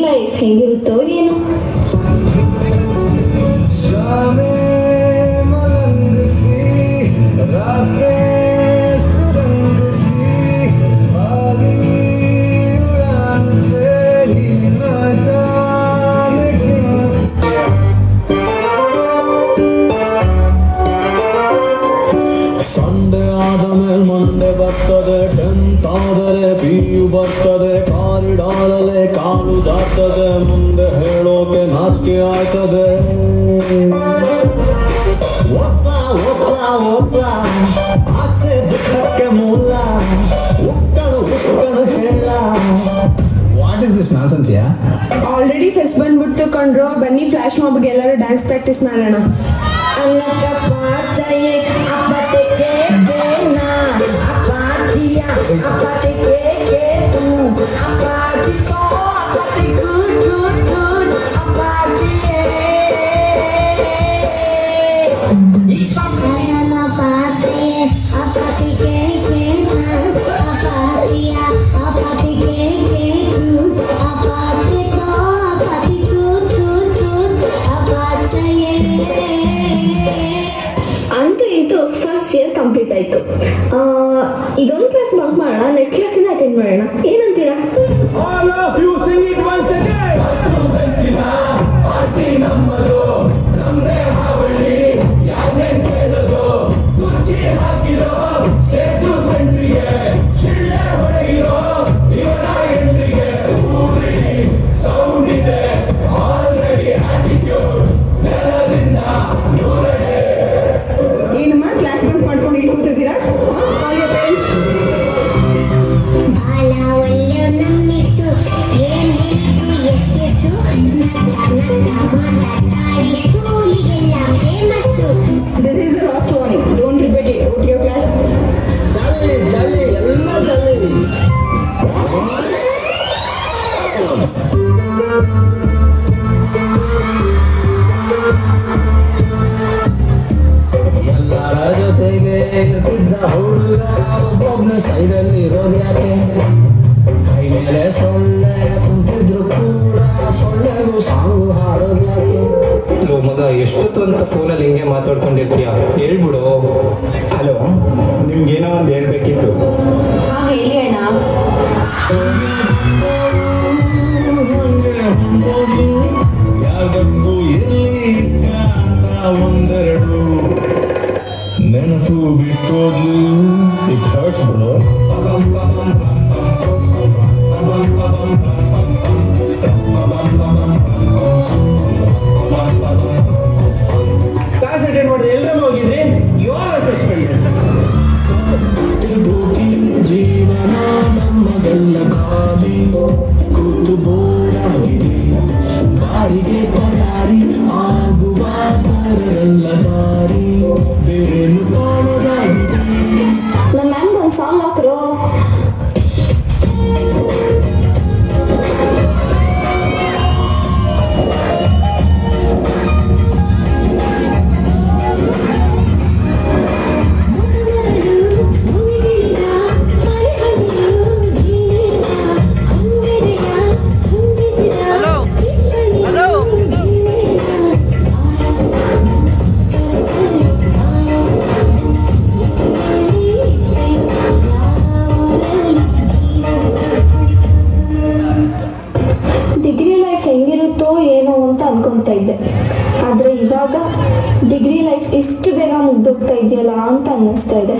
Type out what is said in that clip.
Life ಹೆಂಗಿರುತ್ತೋ ಏನೋ. ಮಂಡೆ ಬರ್ತದೆ, tenth ಆದರೆ PU ಬರ್ತದೆ, ಕಾರಿಡಾರಲ್ಲೇ ಕಾಲು ಜಾರ್ತದೆ, ಮುಂದೆ ಹೇಳೋಕೆ ನಾಚಿಕೆ ಆಯ್ತದೆ. ಆಸೆ ದುಃಖಕ್ಕೆ ಮೂಲ, ಉಕ್ಕಣು ಹೇಳ. What is this nonsense yeah? Already fest ಬಂದ್ಬಿಟ್ಟು ಕಂಡ್ರು, ಬನ್ನಿ ಫ್ಲಾಶ್ ಮಾಬ್ಗೆ ಎಲ್ಲರೂ ಡ್ಯಾನ್ಸ್ ಪ್ರಾಕ್ಟೀಸ್ ಮಾಡೋಣ. ಅಂತೂ ಇದು ಫಸ್ಟ್ ಇಯರ್ ಕಂಪ್ಲೀಟ್ ಆಯ್ತು. ಇದೊಂದು ಕ್ಲಾಸ್ ಬಂಕ್ ಮಾಡೋಣ, ನೆಕ್ಸ್ಟ್ ಕ್ಲಾಸಿಂದ ಅಟೆಂಡ್ ಮಾಡೋಣ. ಏನಂತೀರಾ? ಏನಮ್ಮ ಕ್ಲಾಸ್ ಬಂಕ್ ಮಾಡ್ಕೊಂಡು ಇಲ್ಲಿ ಕೂತಿದ್ದೀರಾ? This is the last warning. Don't repeat it. Go to your class. ಎಲ್ಲರ ಜೊತೆಗೆ ಇರ್ತಿದ್ದ ಹುಡುಗ ಒಬ್ಬೊಬ್ನ ಸೈಡಲ್ಲಿ ಇರೋದು ಯಾಕೆ? ಕೈ ಮೇಲೆ ಸೊಳ್ಳೆ ಕುಂತಿದ್ರು ಕೂಡ ಸೊಳ್ಳೆಗೂ ಸಾಂಗು ಹಾಡೋದು ಯಾಕೆ? ಮಗ ಎಷ್ಟೊತ್ತು ಅಂತ ಫೋನಲ್ಲಿ ಹಿಂಗೆ ಮಾತಾಡ್ಕೊಂಡಿರ್ತೀಯ, ಹೇಳ್ಬಿಡು. ಹಲೋ, ನಿಮ್ಗೇನೋ ಒಂದು ಹೇಳ್ಬೇಕಿತ್ತು. ಹೇಳಿ ಅಣ್ಣ. ಯಾವತ್ತೂ ಇರಲಿ ಒಂದೆರಡು ನೆನಪು ಬಿಟ್ಟೋದ್ಲು. It hurts bro. Class attend ಮಾಡಿದ್ರೆ ಎಲ್ಲರೂ ಹೋಗಿದ್ರಿ, ಇವಾಗ ಸಸ್ಪೆಂಡ್. ಜೀವನ ನಮ್ಮದೆಲ್ಲ ಖಾಲಿ, ಕೂತು ಬೋರಾಗಿದೆ, ಬಾರಿಗೆ ಪರಾರಿ ಆಗುವ ಬರಲ್ಲ ದಾರಿ, ಬೇರೇನು ಕಾಣೋದಾಗಿದೆ. ನಮ್ಮ ಮ್ಯಾಮ್ಗೆ ಒಂದು ಸಾಂಗ್ ಹಾಕ್ರು. ಹೆಂಗಿರುತ್ತೋ ಏನೋ ಅಂತ ಅನ್ಕೊಂತ ಇದ್ದೆ, ಆದರೆ ಇವಾಗ ಡಿಗ್ರಿ ಲೈಫ್ ಇಷ್ಟು ಬೇಗ ಮುಗ್ದೋಗ್ತಾ ಇದೆಯಲ್ಲ ಅಂತ ಅನ್ನಿಸ್ತಾ ಇದೆ.